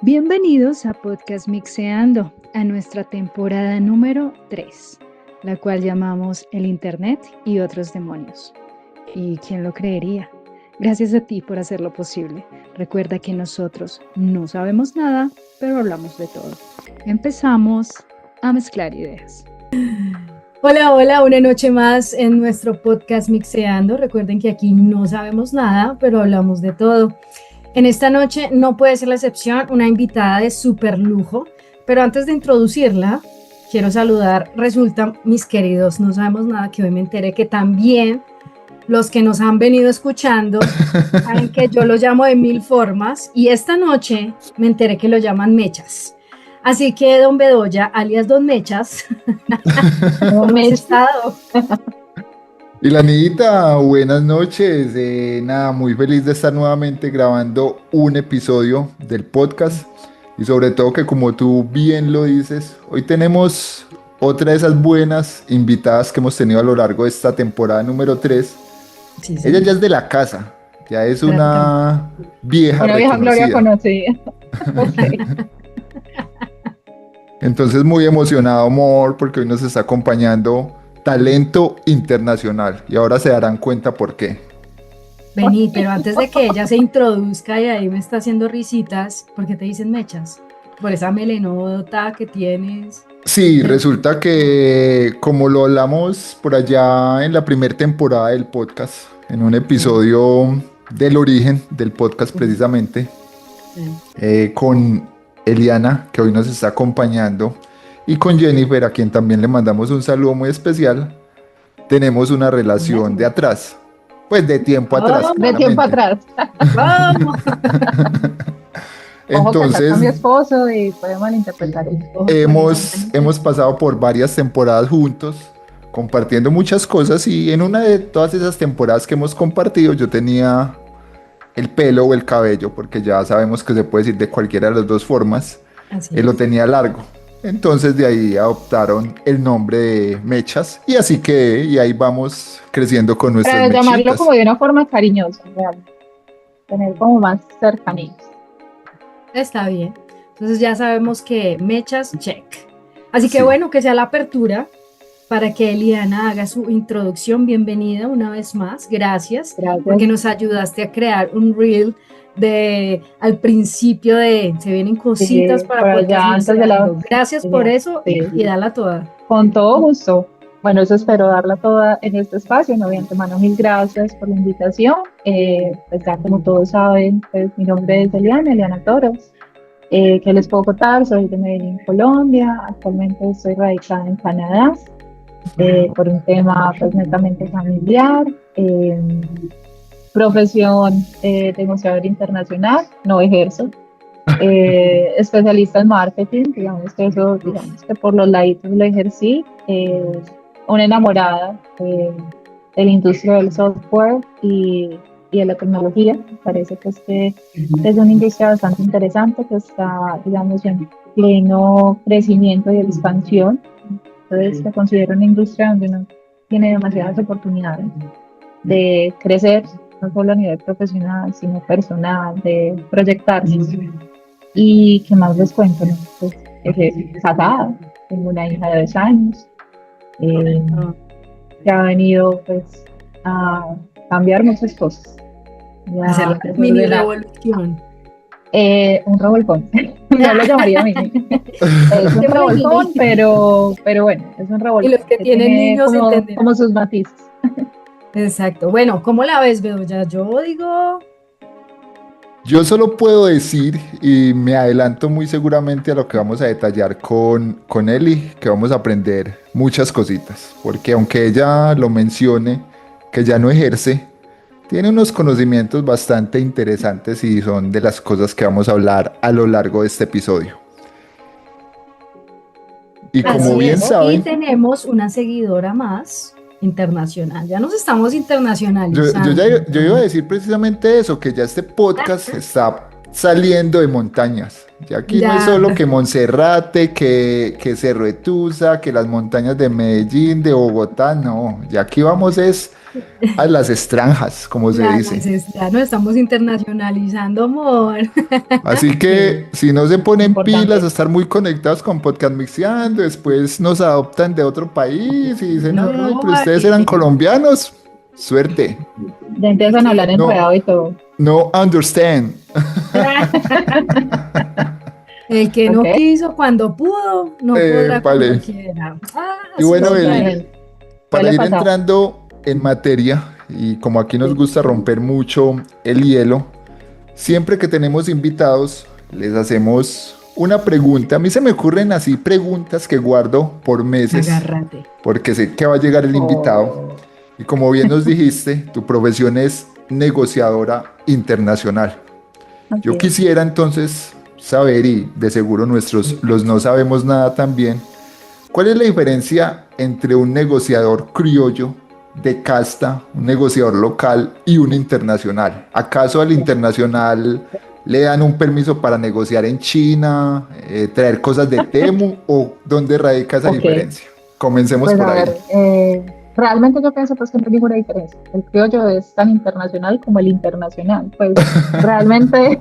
Bienvenidos a Podcast Mixeando, a nuestra temporada número 3, la cual llamamos El Internet y otros demonios. ¿Y quién lo creería? Gracias a ti por hacerlo posible. Recuerda que nosotros no sabemos nada, pero hablamos de todo. Empezamos a mezclar ideas. Hola, hola, una noche más en nuestro podcast Mixeando. Recuerden que aquí no sabemos nada, pero hablamos de todo. En esta noche no puede ser la excepción, una invitada de súper lujo, pero antes de introducirla, quiero saludar, resulta, mis queridos, no sabemos nada, que hoy me enteré que también los que nos han venido escuchando saben que yo lo llamo de 1000 formas y esta noche me enteré que lo llaman Mechas. Así que Don Bedoya, alias Don Mechas, ¿cómo has estado? Y la niñita, buenas noches. Nada, muy feliz de estar nuevamente grabando un episodio del podcast. Y sobre todo que como tú bien lo dices, hoy tenemos otra de esas buenas invitadas que hemos tenido a lo largo de esta temporada número 3. Sí, Ella ya es de la casa, ya es una vieja Una vieja gloria reconocida. conocida. Okay. Entonces muy emocionado, amor, porque hoy nos está acompañando talento internacional. Y ahora se darán cuenta por qué. Vení, pero antes de que ella se introduzca y ahí me está haciendo risitas, ¿por qué te dicen Mechas? Por esa melenota que tienes. Sí, resulta que como lo hablamos por allá en la primera temporada del podcast, en un episodio del origen del podcast precisamente, con Eliana, que hoy nos está acompañando, y con Jennifer, a quien también le mandamos un saludo muy especial, tenemos una relación de atrás, pues de tiempo atrás. De tiempo atrás. ¡Vamos! Ojo que acá está mi Entonces, esposo y puede malinterpretar eso. hemos pasado por varias temporadas juntos, compartiendo muchas cosas, y en una de todas esas temporadas que hemos compartido, yo tenía el pelo o el cabello, porque ya sabemos que se puede decir de cualquiera de las dos formas, Así él lo es. tenía largo. Entonces de ahí adoptaron el nombre de Mechas, y así quedé, y ahí vamos creciendo con nuestras Para llamarlo mechitas. como de una forma cariñosa, real. Tener como más cercanías. Está bien. Entonces ya sabemos que Mechas, check. Así que Sí. bueno, que sea la apertura para que Eliana haga su introducción. Bienvenida una vez más. Gracias. Gracias. Porque nos ayudaste a crear un reel de al principio de se vienen cositas Sí, para por Podcast allá antes de la- Mixeando. Gracias Sí, por eso sí. y dala toda. Con todo gusto. Bueno, eso espero darla toda en este espacio. No, de antemano, mil gracias por la invitación. Pues ya como todos saben, pues mi nombre es Eliana Toros. ¿Qué les puedo contar? Soy de Medellín, Colombia. Actualmente estoy radicada en Canadá por un tema pues netamente familiar. Profesión de negociador internacional, no ejerzo. Especialista en marketing, digamos que eso, digamos que por los laditos lo ejercí. Una enamorada de la industria del software y de la tecnología. Me parece que es una industria bastante interesante que está, digamos, en pleno crecimiento y expansión. Entonces, la considero una industria donde uno tiene demasiadas oportunidades de crecer, no solo a nivel profesional, sino personal, de proyectarse. ¿Y qué más les cuento? ¿No? Pues, casada, tengo una hija de 2 años, que ha venido pues a cambiar muchas cosas. Ya, Hacer la pues, mini ordenar. revolución. Un revolcón, no lo llamaría mini. Es un revolcón, pero bueno, es un revolcón. Y los que tienen tiene niños como, entenderán. como sus matices. Exacto. Bueno, ¿cómo la ves, Bedoya? Yo digo, Yo solo puedo decir, y me adelanto muy seguramente a lo que vamos a detallar con Eli, que vamos a aprender muchas cositas, porque aunque ella lo mencione, que ya no ejerce, tiene unos conocimientos bastante interesantes y son de las cosas que vamos a hablar a lo largo de este episodio. Y como así bien es. Y saben, tenemos una seguidora más internacional. Ya nos estamos yo internacionalizando. iba a decir precisamente eso, que ya este podcast está saliendo de montañas. Ya aquí no es Ya. solo que Monserrate, que Cerro de Tusa, que las montañas de Medellín, de Bogotá, no. Ya aquí vamos es a las extranjas, como se dice. Ya no estamos internacionalizando, amor. Así que si no se ponen Importante. pilas a estar muy conectados con Podcast Mixeando, después nos adoptan de otro país y dicen, No, ay, pero ustedes eran colombianos. Suerte. Ya empiezan a hablar No. enredado y todo. No understand. El que no Ok. quiso cuando pudo, no podrá Vale. cuando quiera. Y bueno, sí, Eli, Bien. para Suele ir pasar. entrando en materia, y como aquí nos Sí. gusta romper mucho el hielo, siempre que tenemos invitados, les hacemos una pregunta. A mí se me ocurren así preguntas que guardo por meses, agárrate. porque sé que va a llegar el invitado. Y como bien nos dijiste, tu profesión es negociadora internacional. Yo Ok. quisiera entonces saber, y de seguro los no sabemos nada también, ¿cuál es la diferencia entre un negociador criollo de casta, un negociador local y un internacional? ¿Acaso al internacional le dan un permiso para negociar en China, traer cosas de Temu o dónde radica esa Ok. diferencia? Comencemos Pues por a ahí. ver, realmente yo pienso pues que no hay ninguna diferencia. El criollo es tan internacional como el internacional. Pues realmente,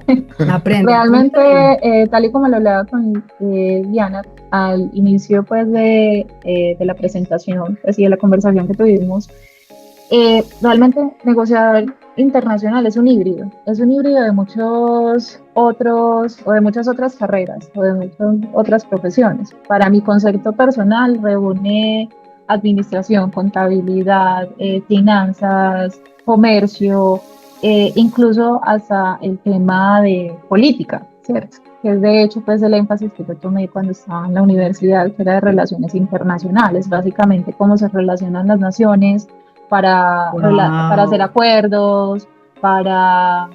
Aprende. realmente, aprende. tal y como lo hablaba con Diana al inicio pues de la presentación, pues, y de la conversación que tuvimos, realmente negociador internacional es un híbrido de muchos otros o de muchas otras carreras o de muchas otras profesiones. Para mi concepto personal reúne administración, contabilidad, finanzas, comercio, incluso hasta el tema de política, ¿cierto? Que es de hecho pues el énfasis que yo tomé cuando estaba en la universidad, que era de relaciones internacionales, básicamente cómo se relacionan las naciones para hacer Wow. acuerdos, para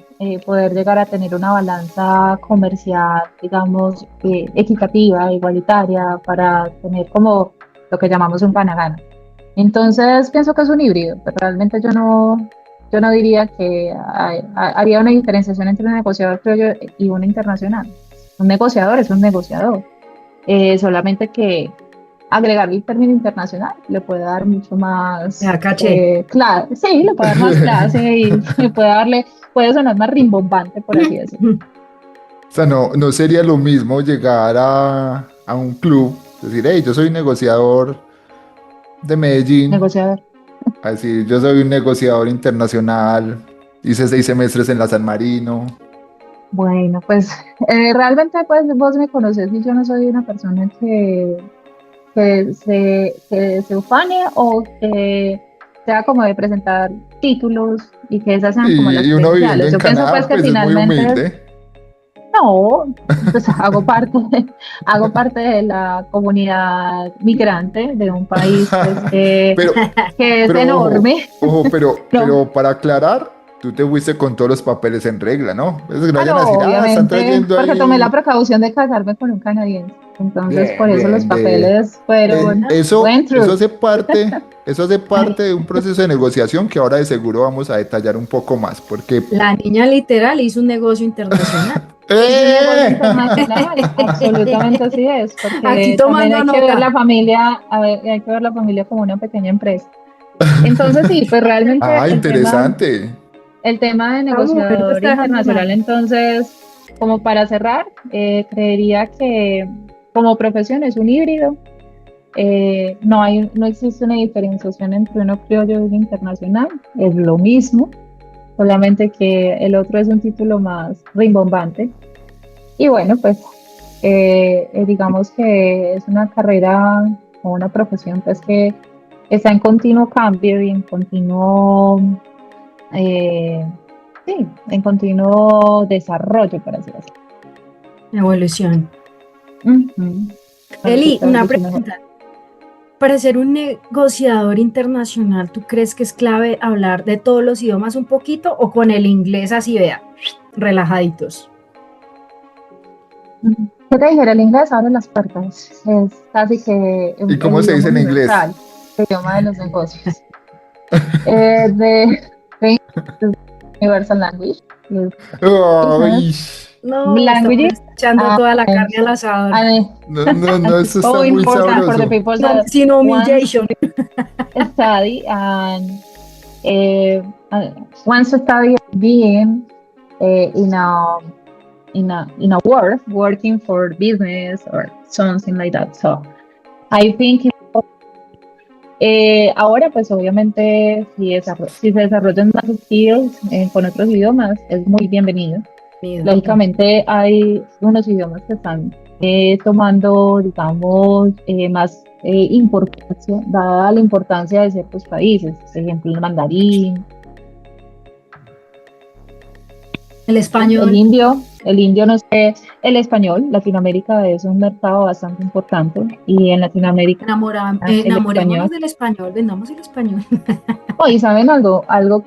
poder llegar a tener una balanza comercial, digamos, equitativa, igualitaria, para tener como lo que llamamos un gana-gana. Entonces, pienso que es un híbrido, pero realmente yo no diría que haría una diferenciación entre un negociador criollo y un internacional. Un negociador es un negociador, solamente que agregarle el término internacional le puede dar mucho más Ya caché. clase, sí, le puede dar más clase y puede sonar más rimbombante, por así decirlo. O sea, no sería lo mismo llegar a un club, decir, hey, yo soy un negociador de Medellín, Negociador. a decir, yo soy un negociador internacional, hice 6 semestres en la San Marino. Bueno, pues realmente pues vos me conoces y yo no soy una persona que se ufane o que sea como de presentar títulos y que esas sean como las Y uno viviendo credenciales. en Yo pienso pues Canadá, que pues es muy finalmente humilde. no, pues hago parte de la comunidad migrante de un país pues, Pero, que es pero enorme. ojo, No, pero para aclarar, tú te fuiste con todos los papeles en regla, ¿no? Es que no vayan no, a decir, están obviamente, trayendo porque tomé la ahí. precaución de casarme con un canadiense. Entonces, por Bien, eso los bien, bien. papeles fueron Eso, went through. eso hace parte de un proceso de negociación que ahora de seguro vamos a detallar un poco más, porque La niña literal hizo un negocio internacional. Hice un negocio ¡Eh! internacional, absolutamente así es, Aquí porque también tomando hay que ver nota. la familia, hay que ver la familia como una pequeña empresa. Entonces sí, pues realmente Ah, el tema, interesante. el tema de Está bueno, no negociador está dejando internacional, nada. entonces, como para cerrar, creería que como profesión es un híbrido. No existe una diferenciación entre uno criollo y uno internacional, es lo mismo, solamente que el otro es un título más rimbombante. Y bueno, pues digamos que es una carrera o una profesión pues que está en continuo cambio y en continuo, eh, sí, en continuo desarrollo, por así decirlo. Evolución. Ujú. Eli, Ahorita una dicho mejor. pregunta. Para ser un negociador internacional, ¿tú crees que es clave hablar de todos los idiomas un poquito o con el inglés así, vea, relajaditos? ¿Qué te dijera? El inglés abre las puertas. Es casi que ¿Y el cómo se idioma dice en inglés? universal, el idioma de los negocios. De Universal Language. Ay, No, estamos Languages echando toda la and, carne al asador. and, no, eso está so muy important for the sabroso. people No, that sin want humillation. study and wants to study being in a work working for business or something like that. So I think ahora pues obviamente si se desarrollan más skills con otros idiomas es muy bienvenido. Lógicamente hay unos idiomas que están tomando, digamos, más importancia, dada la importancia de ciertos países, por ejemplo, el mandarín, El español. el indio, no sé, el español. Latinoamérica es un mercado bastante importante y en Latinoamérica el Enamorémonos español. del español, vendamos el español. Oh, y saben algo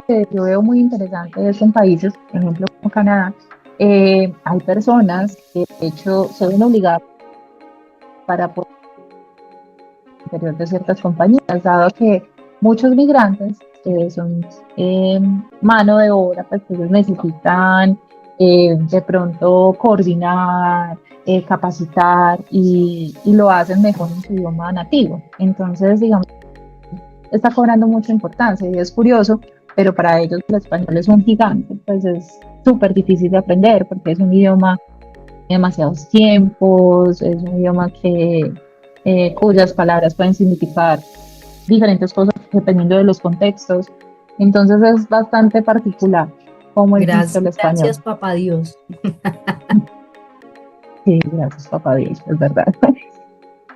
que yo veo muy interesante es en países, por ejemplo, como Canadá, hay personas que de hecho se ven obligadas para poder interior de ciertas compañías, dado que muchos migrantes son mano de obra, pues que ellos necesitan de pronto coordinar, capacitar y lo hacen mejor en su idioma nativo. Entonces, digamos, está cobrando mucha importancia y es curioso, pero para ellos el español es un gigante, pues es súper difícil de aprender porque es un idioma de demasiados tiempos, es un idioma cuyas palabras pueden significar diferentes cosas dependiendo de los contextos. Entonces es bastante particular cómo es nuestro el español. Gracias, papá Dios. Sí, gracias, papá Dios, es verdad.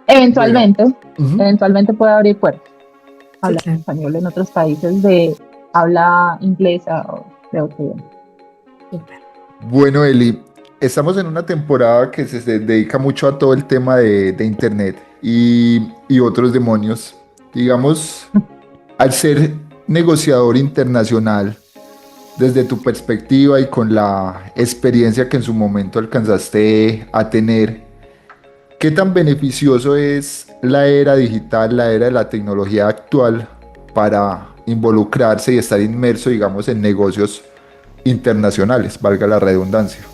Eventualmente puede abrir puertas. Hablar español en otros países de habla inglesa o de otro idioma. Bueno, Eli, estamos en una temporada que se dedica mucho a todo el tema de internet y otros demonios. Digamos, al ser negociador internacional, desde tu perspectiva y con la experiencia que en su momento alcanzaste a tener, ¿qué tan beneficioso es la era digital, la era de la tecnología actual para involucrarse y estar inmerso, digamos, en negocios internacionales, valga la redundancia?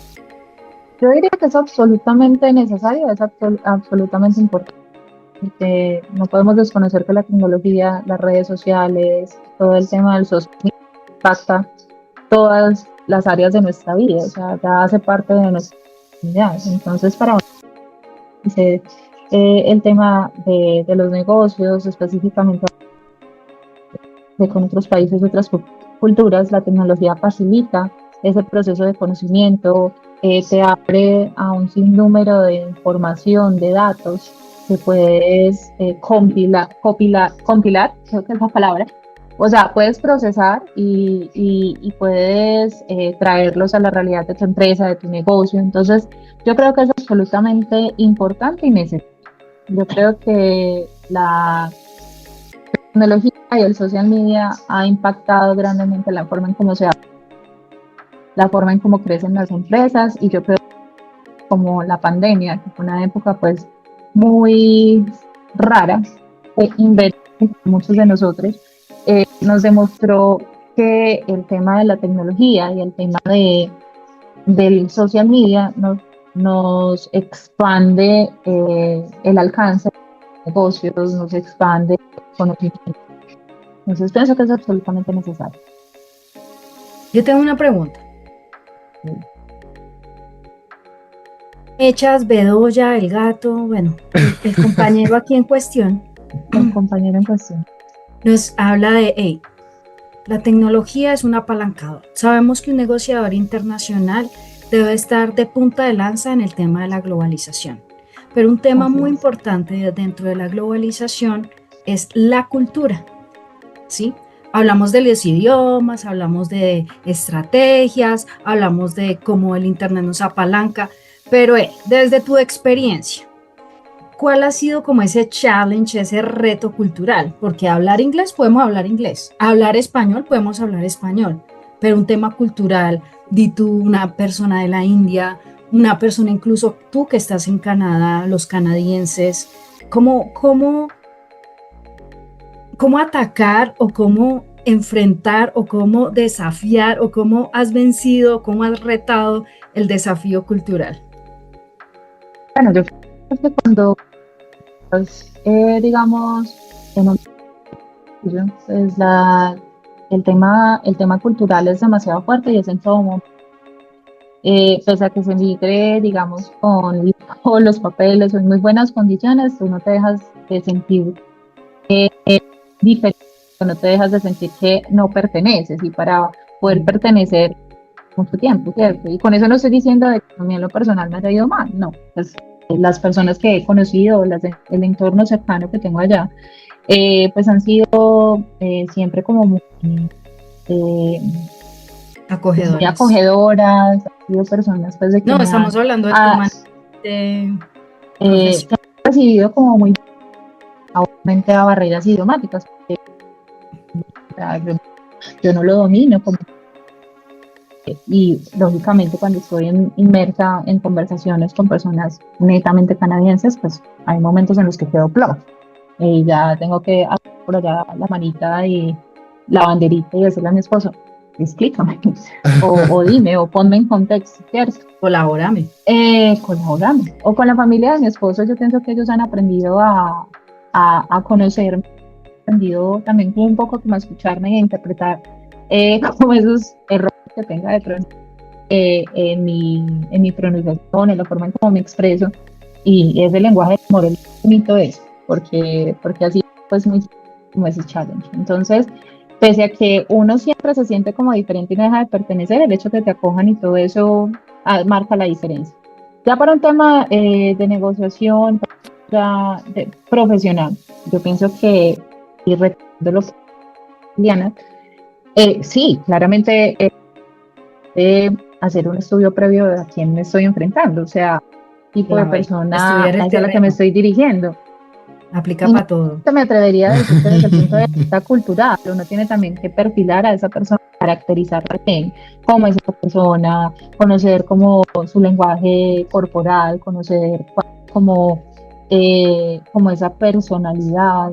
Yo diría que es absolutamente necesario, es absolutamente importante. No podemos desconocer que la tecnología, las redes sociales, todo el tema del social impacta todas las áreas de nuestra vida, o sea, ya hace parte de nuestra comunidad. Entonces, para el tema de los negocios, específicamente con otros países, otras culturas, la tecnología facilita ese proceso de conocimiento, te abre a un sinnúmero de información, de datos que puedes compilar, creo que es la palabra. O sea, puedes procesar y puedes traerlos a la realidad de tu empresa, de tu negocio. Entonces, yo creo que es absolutamente importante y necesario. Yo creo que la tecnología y el social media ha impactado grandemente la forma en cómo se habla, la forma en cómo crecen las empresas, y yo creo que como la pandemia, que fue una época pues muy rara, muchos de nosotros, nos demostró que el tema de la tecnología y el tema del social media nos expande el alcance de negocios, nos expande el conocimiento. Entonces pienso que es absolutamente necesario. Yo tengo una pregunta. Echas, Bedoya, el gato, bueno, el compañero aquí en cuestión. El compañero en cuestión nos habla de, hey, la tecnología es un apalancador. Sabemos que un negociador internacional debe estar de punta de lanza en el tema de la globalización. Pero un tema muy importante dentro de la globalización es la cultura, ¿sí? Hablamos de los idiomas, hablamos de estrategias, hablamos de cómo el internet nos apalanca, pero desde tu experiencia, ¿cuál ha sido como ese challenge, ese reto cultural? Porque hablar inglés podemos hablar inglés, hablar español podemos hablar español, pero un tema cultural, di tú una persona de la India, una persona incluso tú que estás en Canadá, los canadienses, ¿cómo atacar o cómo enfrentar o cómo desafiar o cómo has vencido, cómo has retado el desafío cultural? Bueno, yo creo que cuando digamos, en un es el tema cultural es demasiado fuerte y es en todo momento. Pese a que se migre, digamos, con todos los papeles o en muy buenas condiciones, tú no te dejas de sentir diferente, no te dejas de sentir que no perteneces y para poder pertenecer mucho tiempo, ¿cierto? Y con eso no estoy diciendo de que a mí en lo personal me haya ido mal, no, pues las personas que he conocido, el entorno cercano que tengo allá, pues han sido siempre como muy eh, muy Acogedoras. acogedoras, han sido personas pues de que No, me estamos han hablando del tema de se han recibido como muy obviamente a barreras idiomáticas, porque, o sea, yo no lo domino y lógicamente cuando estoy inmersa en conversaciones con personas netamente canadienses, pues hay momentos en los que quedo plop y ya tengo que hacer por allá la manita y la banderita y decirle a mi esposo, explícame, o dime, o ponme en contexto, ¿cierto? Colabórame. Colaborame. O con la familia de mi esposo, yo pienso que ellos han aprendido a conocerme, aprendido también como un poco como a escucharme y a interpretar como esos errores que tenga de pronto en mi pronunciación, en la forma en cómo me expreso. Y ese lenguaje de amor es bonito eso, porque así pues muy como ese challenge. Entonces, pese a que uno siempre se siente como diferente y no deja de pertenecer, el hecho de que te acojan y todo eso marca la diferencia. Ya para un tema de negociación profesional, yo pienso que, y retomando lo que Diana, sí, claramente hacer un estudio previo de a quién me estoy enfrentando, o sea, tipo de Claro, persona estudiar el hacia la que me terreno. estoy dirigiendo. Aplica Y no para todo. me atrevería a decir que desde el punto de vista cultural, uno tiene también que perfilar a esa persona, caracterizarla bien, cómo es esa persona, conocer como su lenguaje corporal, conocer como, como esa personalidad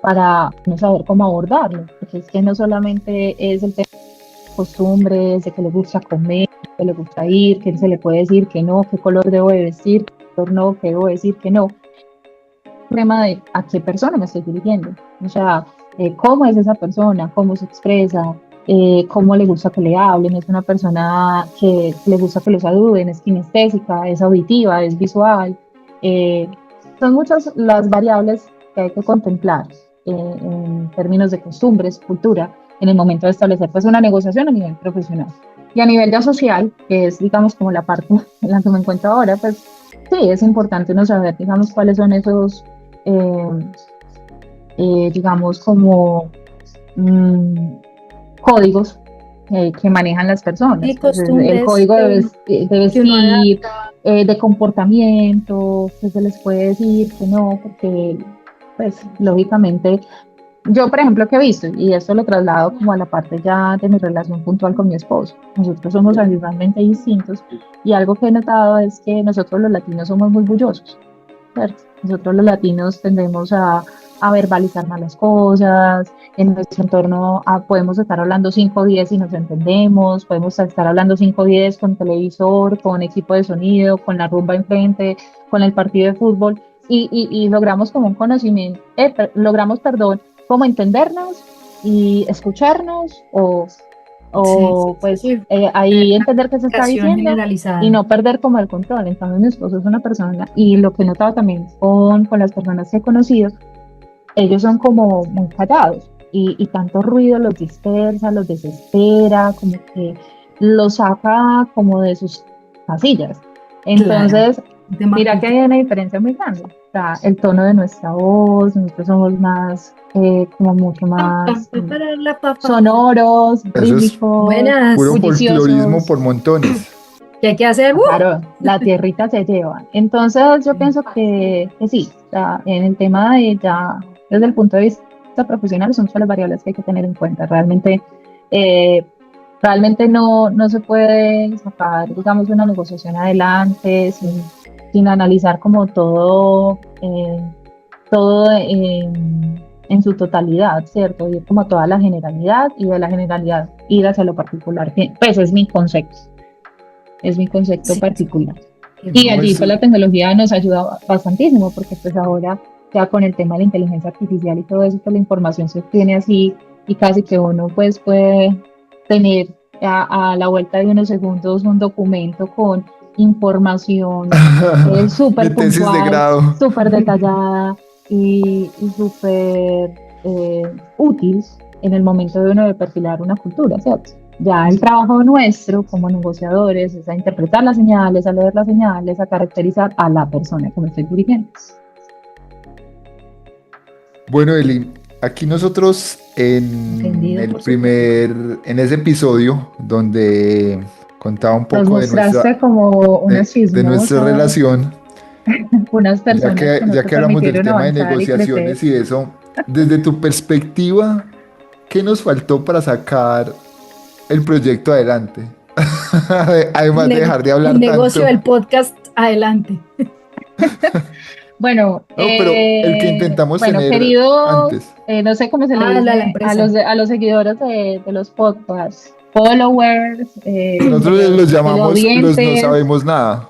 para no saber cómo abordarlo, porque es que no solamente es el tema de costumbres, de que le gusta comer, que le gusta ir, que se le puede decir que no, qué color debo de vestir, qué color no, que debo decir que no problema de a qué persona me estoy dirigiendo. O sea, cómo es esa persona, cómo se expresa, cómo le gusta que le hablen. Es una persona que le gusta que lo saluden, es kinestésica, es auditiva, es visual. Eh, son muchas las variables que hay que contemplar en términos de costumbres, cultura, en el momento de establecer pues una negociación a nivel profesional. Y a nivel ya social, que es digamos como la parte en la que me encuentro ahora, pues sí, es importante no saber, digamos, cuáles son esos eh, digamos, como mmm, códigos que manejan las Y personas. Pues, el costumbres código de que uno vestir, adapta. de comportamiento, que se les puede decir que no, porque, pues, lógicamente, yo, por ejemplo, que he visto, y esto lo traslado como a la parte ya de mi relación puntual con mi esposo, nosotros somos abismalmente distintos, y algo que he notado es que nosotros los latinos somos muy bullosos. ¿Cierto? Nosotros los latinos tendemos a verbalizar más las cosas, en nuestro entorno podemos estar hablando 5 o 10 y nos entendemos, podemos estar hablando 5 o 10 con televisor, con equipo de sonido, con la rumba enfrente, con el partido de fútbol y logramos como un conocimiento, logramos, perdón, como entendernos y escucharnos Sí, o sí, pues sí. ahí entender qué se está Educación diciendo y generalizada. no perder como el control. En cambio, mi esposo es una persona, y lo que he notado también con las personas que he conocido, ellos son como muy callados y tanto ruido los dispersa, los desespera, como que los saca como de sus casillas. Claro. Entonces, Un tema mira que hay cultural. una diferencia muy grande. O sea, el tono de nuestra voz, nosotros somos más, como mucho más Para la papa. sonoros, Eso es rítmicos, Buenas. puro folclorismo bulliciosos. por montones. ¿Qué hay que hacer? Claro, la tierrita se lleva. Entonces yo pienso que sí, o sea, en el tema de ya, desde el punto de vista profesional, son muchas las variables que hay que tener en cuenta. Eh, realmente no se puede sacar, digamos, una negociación adelante sin analizar como todo en su totalidad, ¿cierto? Ir como a toda la generalidad y de la generalidad ir hacia lo particular. Pues es mi concepto Sí, particular. qué Y No, bueno. allí es, pues la tecnología nos ayuda bastantísimo porque pues ahora ya con el tema de la inteligencia artificial y todo eso, pues la información se tiene así y casi que uno pues puede tener a la vuelta de unos segundos un documento con información De súper tesis de puntual, grado. súper detallada y súper útil en el momento de uno de perfilar una cultura, ¿cierto? Ya el trabajo nuestro como negociadores es a interpretar las señales, a leer las señales, a caracterizar a la persona que me estoy dirigiendo. Bueno, Eli, aquí nosotros en Entendido, el por supuesto. en ese episodio donde contaba un Nos poco mostraste como unas de nuestra chismosas, relación, unas personas que no ya te que hablamos del permitieron tema de avanzar y crecer. negociaciones y eso, desde tu perspectiva, ¿qué nos faltó para sacar el proyecto adelante? Además de dejar de El hablar negocio tanto. del podcast, adelante. Bueno, No, pero el que intentamos bueno, tener queridos, antes. no sé cómo se le Ah, la dice empresa. a los seguidores de los podcasts, followers, Nosotros los de los llamamos los no oyentes, sabemos nada.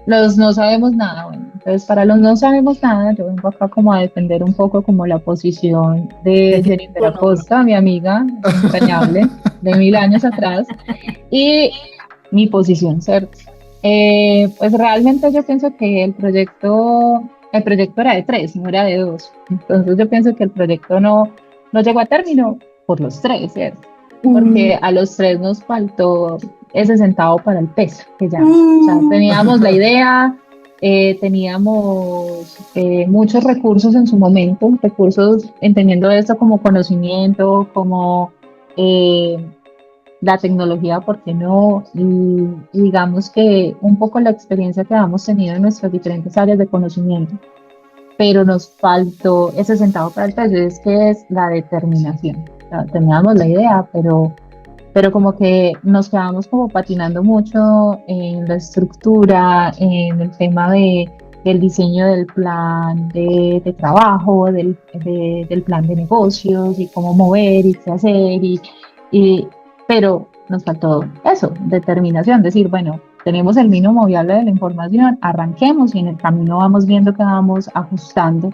los no sabemos nada. Bueno, entonces para los no sabemos nada, yo vengo acá como a defender un poco como la posición de Defiende tu Jennifer honor. Acosta, mi amiga entrañable de 1000 años atrás, y mi posición, ¿cierto? Pues realmente yo pienso que el proyecto era de tres, no era de dos. Entonces yo pienso que el proyecto no llegó a término por los tres, ¿cierto? Porque a los tres nos faltó ese centavo para el peso que llaman. O sea, teníamos la idea, teníamos muchos recursos en su momento, recursos entendiendo esto como conocimiento, como eh, la tecnología, ¿por qué no? Y digamos que un poco la experiencia que hemos tenido en nuestras diferentes áreas de conocimiento, pero nos faltó ese centavo para el peso, y es que es la determinación. O sea, teníamos la idea, pero como que nos quedamos como patinando mucho en la estructura, en el tema del diseño del plan de trabajo, del plan de negocios y cómo mover y qué hacer, y, pero nos faltó eso, determinación, decir, bueno, tenemos el mínimo viable de la información, arranquemos y en el camino vamos viendo que vamos ajustando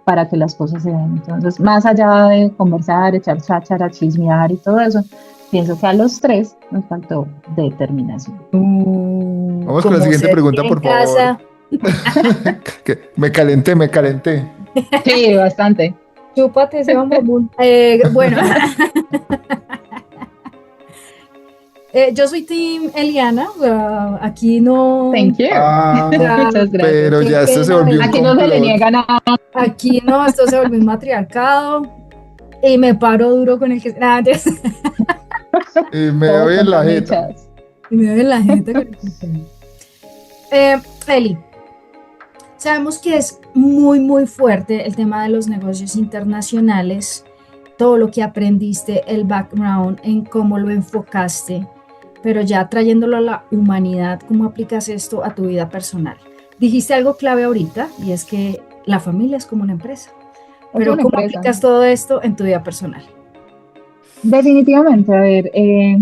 para que las cosas se den. Entonces, más allá de conversar, echar cháchara, chismear y todo eso, pienso que a los tres nos faltó determinación. Vamos con la Como siguiente se pregunta, dice en por favor. casa. Que me calenté, me calenté. Sí, bastante. Chúpate ese bombón. Bueno, yo soy Team Eliana. Aquí no. Thank you. Muchas gracias. Pero Qué ya esto se pena, volvió un Aquí no se le complot. niega nada. aquí no, esto se volvió un matriarcado. Y me paro duro con el que. Y me Todo doy en con la jeta. mechas. Y me doy en la gente con el que. Eli, sabemos que es muy, muy fuerte el tema de los negocios internacionales, todo lo que aprendiste, el background, en cómo lo enfocaste, pero ya trayéndolo a la humanidad, ¿cómo aplicas esto a tu vida personal? Dijiste algo clave ahorita y es que la familia es como una empresa, pero una ¿cómo empresa. aplicas todo esto en tu vida personal? Definitivamente, a ver,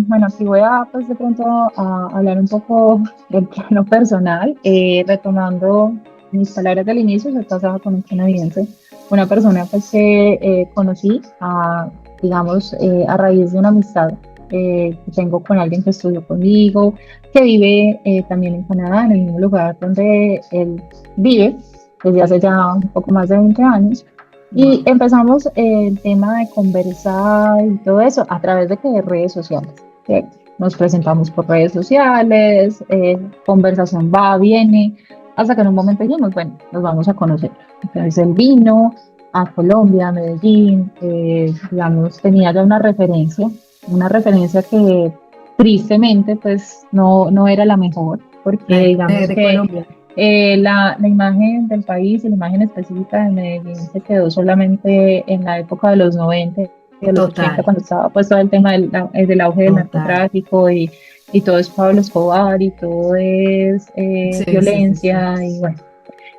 bueno, aquí voy a, pues de pronto a hablar un poco del plano personal, retomando mis palabras del inicio. Soy casada con un canadiense, una persona pues que conocí, digamos, a raíz de una amistad que tengo con alguien que estudió conmigo, que vive también en Canadá, en el mismo lugar donde él vive, desde hace ya un poco más de 20 años. Y empezamos el tema de conversar y todo eso a través de redes sociales, ¿cierto? Nos presentamos por redes sociales, conversación va, viene, hasta que en un momento dijimos, bueno, nos vamos a conocer. Entonces él vino a Colombia, a Medellín, digamos, tenía ya una referencia que tristemente pues no era la mejor, porque digamos De que Colombia. la imagen del país y la imagen específica de Medellín se quedó solamente en la época de los 90 y de los 80, Total, cuando estaba pues todo el tema del auge del total. narcotráfico y todo es Pablo Escobar y todo es Sí, sí. violencia y bueno.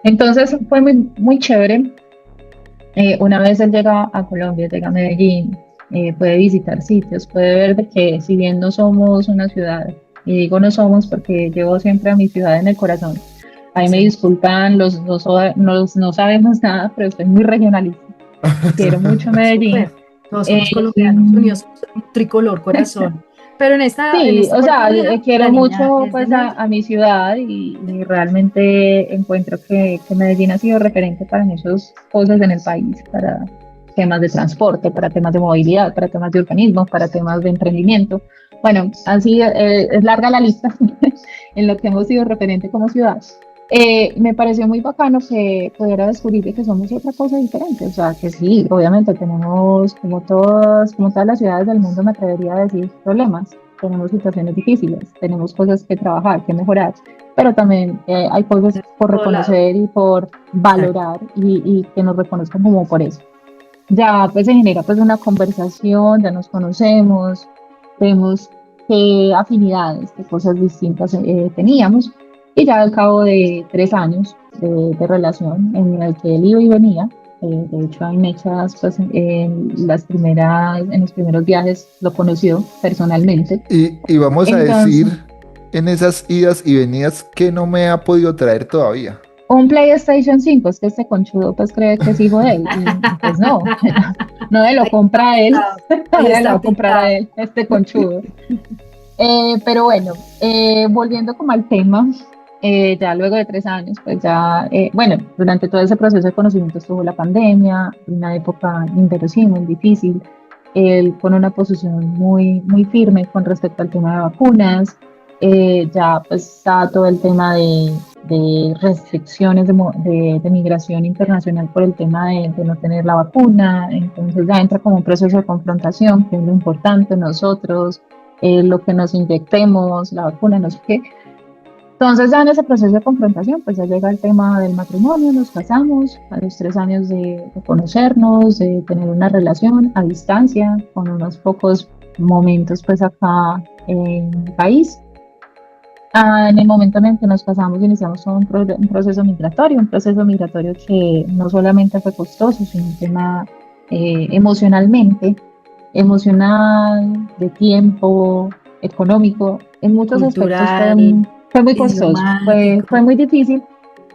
Entonces fue muy, muy chévere. Una vez él llega a Colombia, llega a Medellín, puede visitar sitios, puede ver de que si bien no somos una ciudad, y digo no somos porque llevo siempre a mi ciudad en el corazón. Ahí me Sí. disculpan los no sabemos nada, pero estoy muy regionalista. Quiero mucho Medellín, Súper. Todos Eh, somos colombianos, unidos por un tricolor corazón. Pero en sí, esta o sea, oportunidad, quiero la niña mucho es de pues Medellín. a mi ciudad y realmente encuentro que Medellín ha sido referente para muchas cosas en el país, para temas de transporte, para temas de movilidad, para temas de urbanismo, para temas de emprendimiento. Bueno, así es larga la lista en lo que hemos sido referente como ciudad. Me pareció muy bacano que pudiera descubrir de que somos otra cosa diferente. O sea, que sí, obviamente tenemos, como todas las ciudades del mundo, me atrevería a decir, problemas. Tenemos situaciones difíciles, tenemos cosas que trabajar, que mejorar, pero también hay cosas De por todo lado. reconocer y por Exacto. valorar y que nos reconozcan como por eso. Ya pues se genera pues una conversación, ya nos conocemos, vemos qué afinidades, qué cosas distintas teníamos y ya al cabo de 3 años de relación en el que él iba y venía, de hecho hay mechas pues en los primeros viajes lo conoció personalmente. Y vamos a decir Entonces, en esas idas y venidas que no me ha podido traer todavía. un PlayStation 5 es que este conchudo pues cree que es hijo de él y pues no, no me lo Ahí está compra él, pintado. Ahí ahora lo va está a comprar a pintado. él, este conchudo. Pero bueno, volviendo como al tema, ya luego de 3 años, pues ya, bueno, durante todo ese proceso de conocimiento estuvo la pandemia, una época inverosímil, difícil, él con una posición muy, muy firme con respecto al tema de vacunas, ya pues está todo el tema de restricciones de migración internacional por el tema de no tener la vacuna, entonces ya entra como un proceso de confrontación, que es lo importante, nosotros lo que nos inyectemos, la vacuna, no sé qué. Entonces ya en ese proceso de confrontación, pues ya llega el tema del matrimonio, nos casamos a los 3 años de conocernos, de tener una relación a distancia, con unos pocos momentos pues acá en el país. En el momento en el que nos casamos iniciamos todo un proceso migratorio que no solamente fue costoso, sino un tema emocionalmente emocional, de tiempo, económico, en muchos aspectos Cultural, fue muy costoso, fue idiomático. muy difícil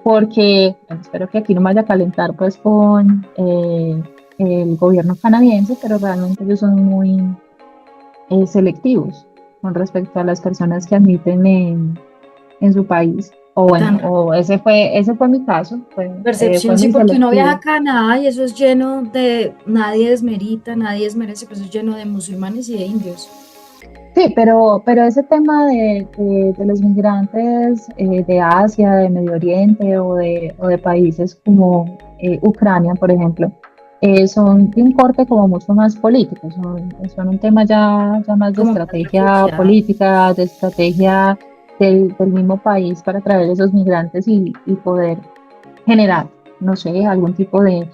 porque, bueno, espero que aquí no me vaya a calentar pues con el gobierno canadiense, pero realmente ellos son muy selectivos con respecto a las personas que admiten en su país. O bueno, Tan o ese fue mi caso, fue percepción, sí, muy porque uno viaja a selectivo. Canadá y eso es lleno de, nadie desmerita, nadie desmerece, pues es lleno de musulmanes y de indios. Sí, pero ese tema de los migrantes de Asia, de Medio Oriente o de países como Ucrania, por ejemplo, son de un corte como mucho más político, son un tema ya más de Como más estrategia refugiados. política, de estrategia del mismo país para traer esos migrantes y poder generar, no sé, algún tipo de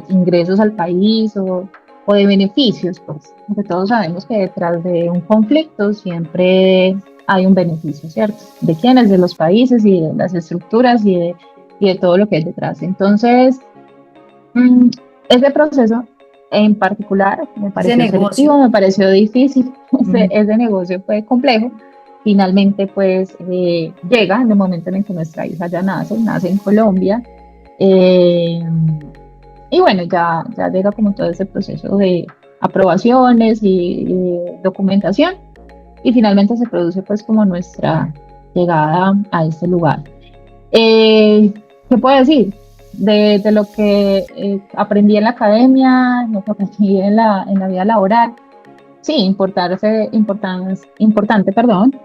ingresos al país o de beneficios, pues, porque todos sabemos que detrás de un conflicto siempre hay un beneficio, ¿cierto? ¿De quiénes? De los países y de las estructuras y de todo lo que hay detrás. Entonces, mm, ese proceso en particular me Ese pareció negocio. selectivo, me pareció difícil, Ujú. ese negocio fue complejo. Finalmente, pues llega en el momento en el que nuestra hija ya nace en Colombia. eh, y bueno, ya llega como todo ese proceso de aprobaciones y documentación y finalmente se produce pues como nuestra llegada a este lugar. Eh, ¿Qué puedo decir? De lo que aprendí en la academia, lo que aprendí en la vida laboral. Sí, importante, perdón,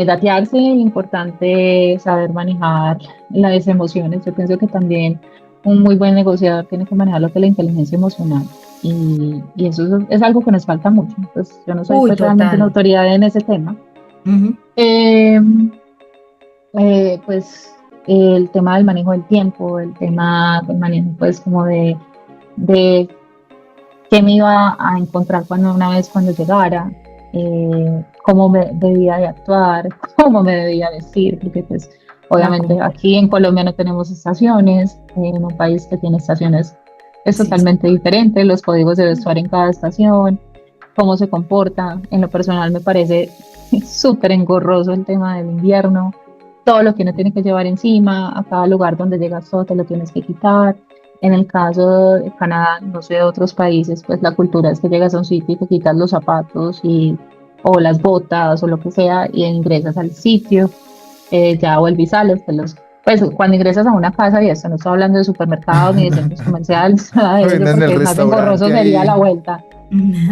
datearse, importante saber manejar las emociones. Yo pienso que también un muy buen negociador tiene que manejar lo que es la inteligencia emocional y eso es algo que nos falta mucho. Pues yo no soy Uy, pues realmente una total. autoridad en ese tema. Ujú. Eh, pues el tema del manejo del tiempo, el tema del manejo pues como de qué me iba a encontrar una vez cuando llegara, cómo me debía de actuar, cómo me debía vestir, porque pues La obviamente comida. aquí en Colombia no tenemos estaciones, en un país que tiene estaciones es Sí, sí. totalmente diferente, los códigos de vestuario en cada estación, cómo se comporta, en lo personal me parece súper engorroso el tema del invierno, todo lo que uno tiene que llevar encima, a cada lugar donde llegas todo te lo tienes que quitar. En el caso de Canadá, no sé, de otros países, pues la cultura es que llegas a un sitio y te quitas los zapatos o las botas o lo que sea y ingresas al sitio, ya vuelves y sales, pues cuando ingresas a una casa, y esto no estoy hablando de supermercados ni de centros comerciales, nada de eso, En el porque más engorroso restaurante sería la ahí. vuelta.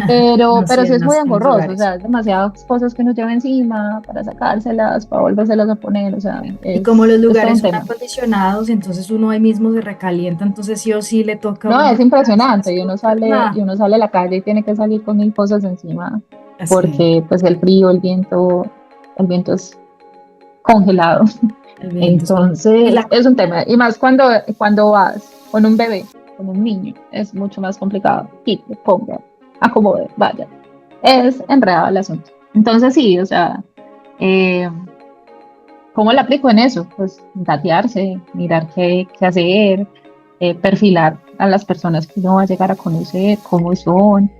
Pero No sé, sí es en muy algunos engorroso, o lugares. sea, es demasiadas cosas que uno lleva encima para sacárselas, para volvérselas a poner, o sea, Y como los es todo un lugares son tema. acondicionados, entonces uno ahí mismo se recalienta, entonces sí o sí le toca a No, uno es quitarse las impresionante, cosas. Nada, y uno sale a la calle y tiene que salir con mil cosas encima, así, porque pues el frío, el viento es congelado. el viento. Y Entonces, la, es un tema. Y más cuando vas con un bebé, con un niño, es mucho más complicado. Quite, ponga, acomode, vaya. Es enredado el asunto. Entonces, sí, o sea, eh, ¿cómo le aplico en eso? Pues datearse, mirar qué hacer, perfilar a las personas que uno va a llegar a conocer, cómo son,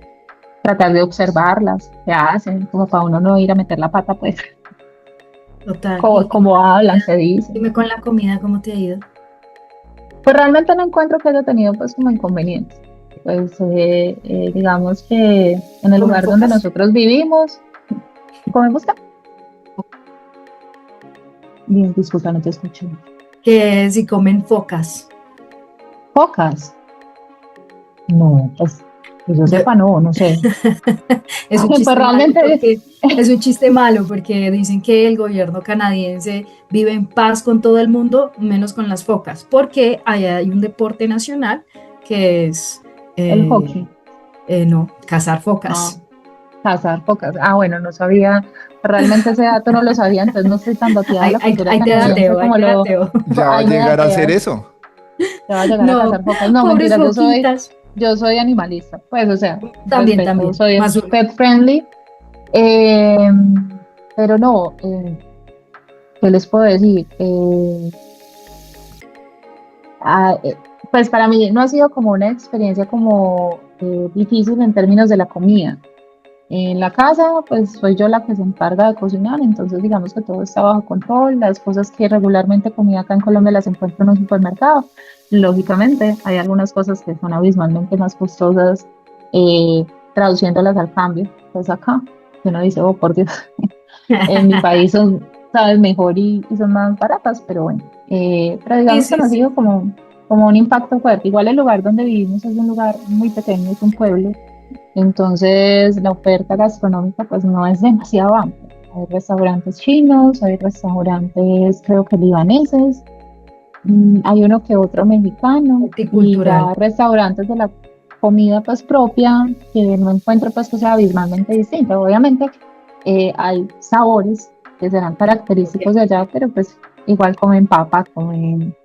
tratar de observarlas, qué hacen, como para uno no ir a meter la pata, pues, total. cómo hablan, qué dicen. Dime con la comida, ¿cómo te ha ido? Pues realmente no encuentro que haya tenido pues como inconvenientes. Pues digamos que en el ¿Cómo lugar donde enfocas? nosotros vivimos, comemos bien, disculpa, no te escucho. Que si comen focas. Pocas. No, pues que yo De- sepa, no, no sé. Es un Pues chiste malo realmente, porque es un chiste malo porque dicen que el gobierno canadiense vive en paz con todo el mundo, menos con las focas, porque hay un deporte nacional que es el eh, hockey, no, cazar no, focas. cazar pocas. Ah, bueno, no sabía, realmente ese dato no lo sabía, entonces no estoy tan dateada de la cultura Ahí te Ya, canadiense dateo, ahí como te dateo. ya va a ahí me llegar a hacer dateas. eso. Te va a llegar a No, cazar focas. No, pobres mentira, foquitas. yo soy animalista. Pues, o sea, También, respeto, también, soy más uno. pet friendly. eh, pero no, ¿qué les puedo decir? Ah, pues para mí no ha sido como una experiencia como difícil en términos de la comida. En la casa, pues soy yo la que se encarga de cocinar, entonces digamos que todo está bajo control. Las cosas que regularmente comía acá en Colombia las encuentro en un supermercado. Lógicamente, hay algunas cosas que son abismalmente más costosas, eh, traduciéndolas al cambio, pues acá, que uno dice, oh, por Dios, en mi país son, sabes, mejor y son más baratas, pero bueno, pero Sí, digamos que sí, no ha sí. sido como un impacto fuerte. Igual el lugar donde vivimos es un lugar muy pequeño, es un pueblo, entonces, la oferta gastronómica pues no es demasiado amplia. Hay restaurantes chinos, hay restaurantes creo que libaneses, hay uno que otro mexicano y Multicultural. ya restaurantes de la comida pues propia que no encuentro pues que sea abismalmente distinta. Obviamente hay sabores que serán característicos de allá, pero pues igual comen papa, comen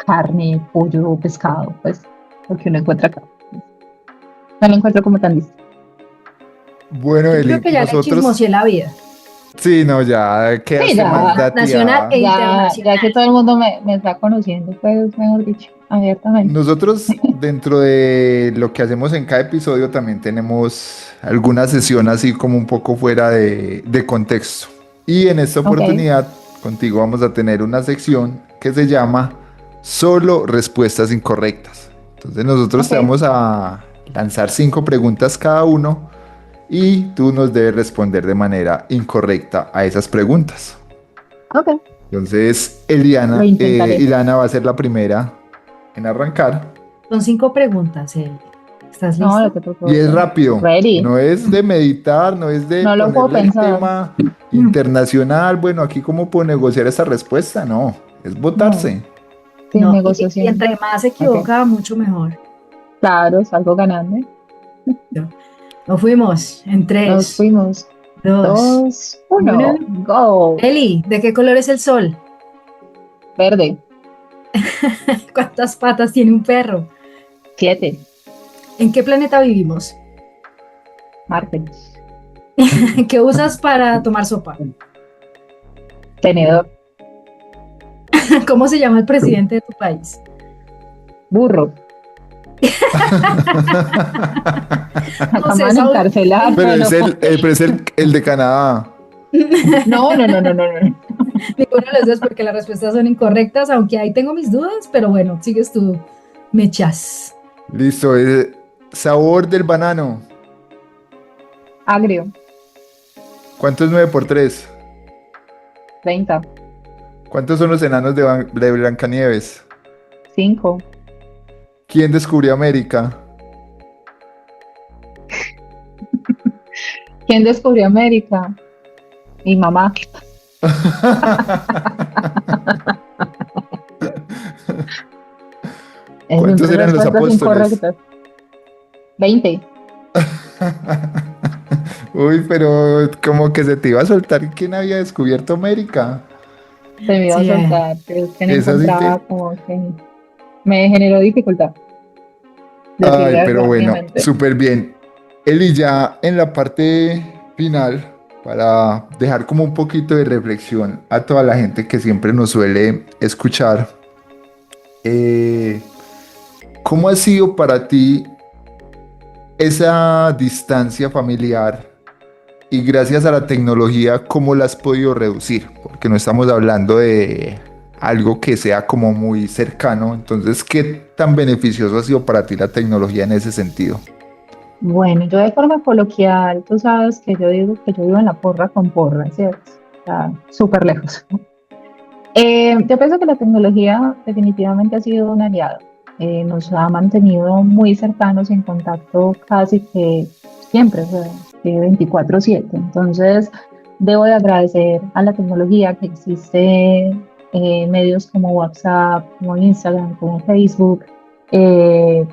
carne, pollo, pescado, pues lo que uno encuentra acá. No lo encuentro como tan distinto. Bueno, Yo creo Eli, que ya le nosotros, chismoseé la vida, sí, no, ya Sí, quedaste más ya. nacional e dateada. Ya que internacional. todo el mundo me está conociendo, pues, mejor dicho, abiertamente. Nosotros, dentro de lo que hacemos en cada episodio, también tenemos alguna sesión así como un poco fuera de contexto. Y en esta Ok, oportunidad, contigo vamos a tener una sección que se llama Solo respuestas incorrectas. Entonces nosotros te ok, vamos a lanzar 5 preguntas cada uno y tú nos debes responder de manera incorrecta a esas preguntas. ok. Entonces, Lo intentaré. Ilana va a ser la primera en arrancar. Son 5 preguntas, Eli. ¿Estás No, lo listo? que te Y es preocupes. rápido, Ready. no es de meditar, no es de No lo puedo ponerle el pensar. tema internacional. Bueno, aquí cómo puedo negociar esa respuesta. No, es No, votarse. sin No, y negociación. entre más se Ok, equivoca, mucho mejor. claro, salgo ganando. ¿No? Nos fuimos en Nos 3, fuimos. 2, Dos, 1. uno, go. Eli, ¿de qué color es el sol? Verde. ¿Cuántas patas tiene un perro? 7. ¿En qué planeta vivimos? Marte. ¿Qué usas para tomar sopa? Tenedor. ¿Cómo se llama el presidente de tu país? Burro. No Acá me sé, van a encarcelar, Pero pero. pero es el de Canadá. No, no, no, no, no, no. ninguno de los dos porque las respuestas son incorrectas, aunque ahí tengo mis dudas, pero bueno, sigues tú Mechas. Listo. Sabor del banano. Agrio, ¿Cuánto es 9 por 3? 30, ¿Cuántos son los enanos de Blancanieves? 5. ¿Quién descubrió América? ¿Quién descubrió América? Mi mamá. Son ¿Cuántos tres eran los respuestas apóstoles? incorrectas. 20. Uy, pero como que se te iba a soltar quién había descubierto América. Se me iba a Sí, soltar, pero es que no Esa sí encontraba te... como que me generó dificultad decirle Ay, algo pero bueno, rápidamente. súper bien. Eli, ya en la parte final, para dejar como un poquito de reflexión a toda la gente que siempre nos suele escuchar, eh, ¿cómo ha sido para ti esa distancia familiar y gracias a la tecnología, cómo la has podido reducir? Porque no estamos hablando de algo que sea como muy cercano. Entonces, ¿qué tan beneficioso ha sido para ti la tecnología en ese sentido? Bueno, yo de forma coloquial, tú sabes que yo digo que yo vivo en la porra con porra, ¿cierto? O sea, súper lejos. Yo pienso que la tecnología definitivamente ha sido un aliado. Nos ha mantenido muy cercanos y en contacto casi que siempre, o sea, que 24/7. Entonces, debo de agradecer a la tecnología que existe, medios como WhatsApp, como Instagram, como Facebook, eh,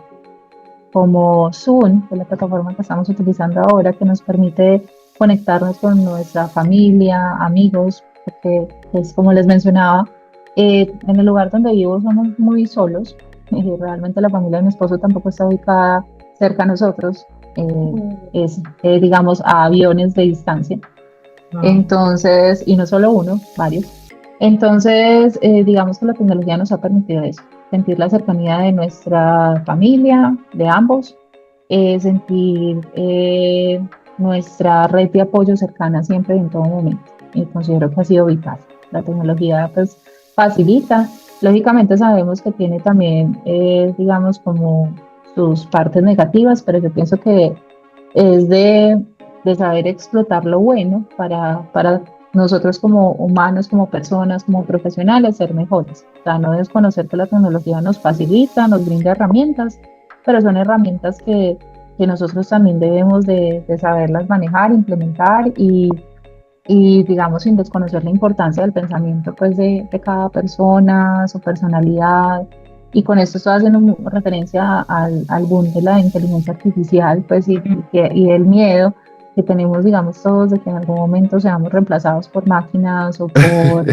como Zoom, que es la plataforma que estamos utilizando ahora, que nos permite conectarnos con nuestra familia, amigos, porque, pues, como les mencionaba, en el lugar donde vivo somos muy solos. Realmente la familia de mi esposo tampoco está ubicada cerca a nosotros, es, digamos, a aviones de distancia. wow. Entonces, y no solo uno, varios. Entonces, digamos que la tecnología nos ha permitido eso, sentir la cercanía de nuestra familia, de ambos, sentir nuestra red de apoyo cercana siempre y en todo momento. Y considero que ha sido vital. La tecnología pues facilita. Lógicamente sabemos que tiene también, digamos, como sus partes negativas, pero yo pienso que es de saber explotar lo bueno para nosotros como humanos, como personas, como profesionales, ser mejores. O sea, no desconocer que la tecnología nos facilita, nos brinda herramientas, pero son herramientas que nosotros también debemos de saberlas manejar, implementar y digamos, sin desconocer la importancia del pensamiento pues, de cada persona, su personalidad. Y con esto estoy haciendo referencia al boom de la inteligencia artificial pues, y el miedo que tenemos, digamos, todos de que en algún momento seamos reemplazados por máquinas o por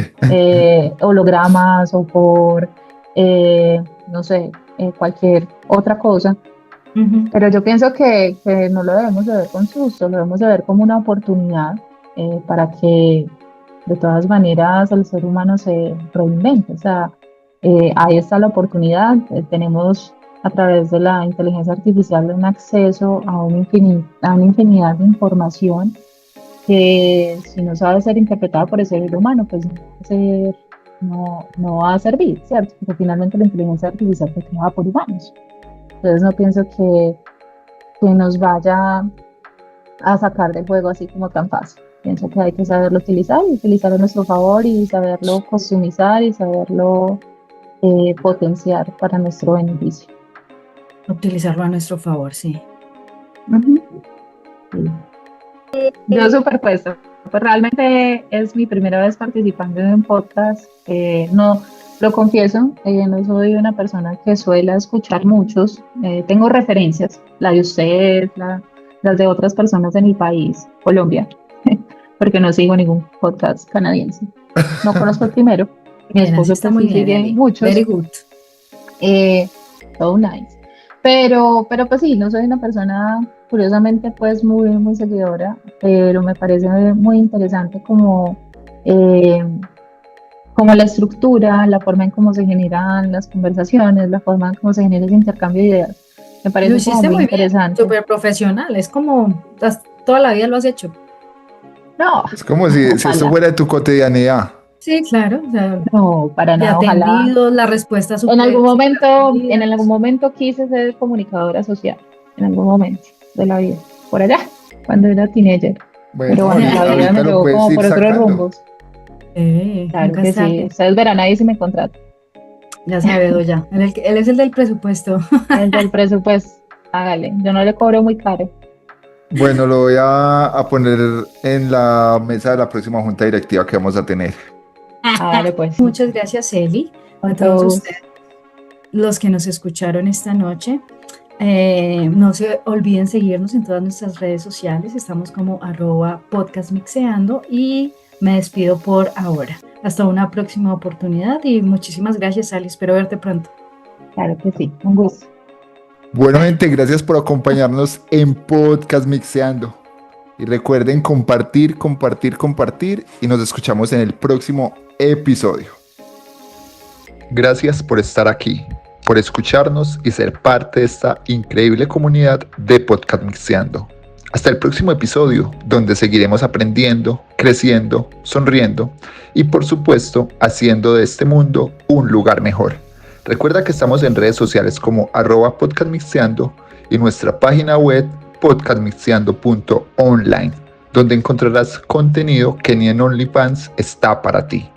hologramas o por, no sé, cualquier otra cosa. Ujú. Pero yo pienso que no lo debemos de ver con susto, lo debemos de ver como una oportunidad, para que de todas maneras el ser humano se reinvente. O sea, ahí está la oportunidad. Tenemos a través de la inteligencia artificial un acceso a una infinidad de información que si no sabe ser interpretada por el ser humano, pues no va a servir, ¿cierto? Porque finalmente la inteligencia artificial fue creada por humanos. Entonces no pienso que nos vaya a sacar del juego así como tan fácil. Pienso que hay que saberlo utilizar y utilizarlo a nuestro favor y saberlo customizar y saberlo potenciar para nuestro beneficio. Utilizarlo a nuestro favor, sí. Ujú. Sí. Yo superpuesto. Pues realmente es mi primera vez participando en un podcast. No, lo confieso, no soy una persona que suele escuchar muchos. Tengo referencias, la de usted, las de otras personas de mi país, Colombia, porque no sigo ningún podcast canadiense. No conozco el primero. Mi Bien, así esposo está pues muy sí bien, sigue Eli. Very muchos. good. Eh, so nice. Pero pues sí, no soy una persona, curiosamente, pues muy seguidora, pero me parece muy interesante eh, como la estructura, la forma en cómo se generan las conversaciones, la forma en cómo se genera ese intercambio de ideas. Me Lo parece como hiciste muy muy bien, interesante. súper profesional. Es como toda la vida lo has hecho. No, Es como si esto ojalá. fuera tu cotidianidad. Sí, claro. O sea, No, para de nada, ojalá. atendido, la respuesta En algún momento, atendida. en algún momento quise ser comunicadora social, en algún momento de la vida, por allá, cuando era teenager. Pero Bueno, bueno, la vida ahorita me lo llevó puedes como ir por otros sacando. rumbos. Claro Nunca que es sí, tarde. ustedes verán ahí si me contratan. Ya sabe, Doya. Él es el del presupuesto. El del presupuesto, hágale, yo no le cobro muy caro. Bueno, lo voy a poner en la mesa de la próxima junta directiva que vamos a tener. Hágale pues, Muchas gracias, Eli, a con todos todo gusto. ustedes, los que nos escucharon esta noche. No se olviden seguirnos en todas nuestras redes sociales. Estamos como @podcastmixeando y me despido por ahora. Hasta una próxima oportunidad y muchísimas gracias, Ali. Espero verte pronto. Claro que sí, un gusto. Bueno, gente, gracias por acompañarnos en Podcast Mixeando. Y recuerden compartir, compartir, compartir y nos escuchamos en el próximo episodio. Gracias por estar aquí, por escucharnos y ser parte de esta increíble comunidad de Podcast Mixeando. Hasta el próximo episodio, donde seguiremos aprendiendo, creciendo, sonriendo y por supuesto haciendo de este mundo un lugar mejor. Recuerda que estamos en redes sociales como @podcastmixeando y nuestra página web podcastmixeando.online, donde encontrarás contenido que ni en OnlyFans está para ti.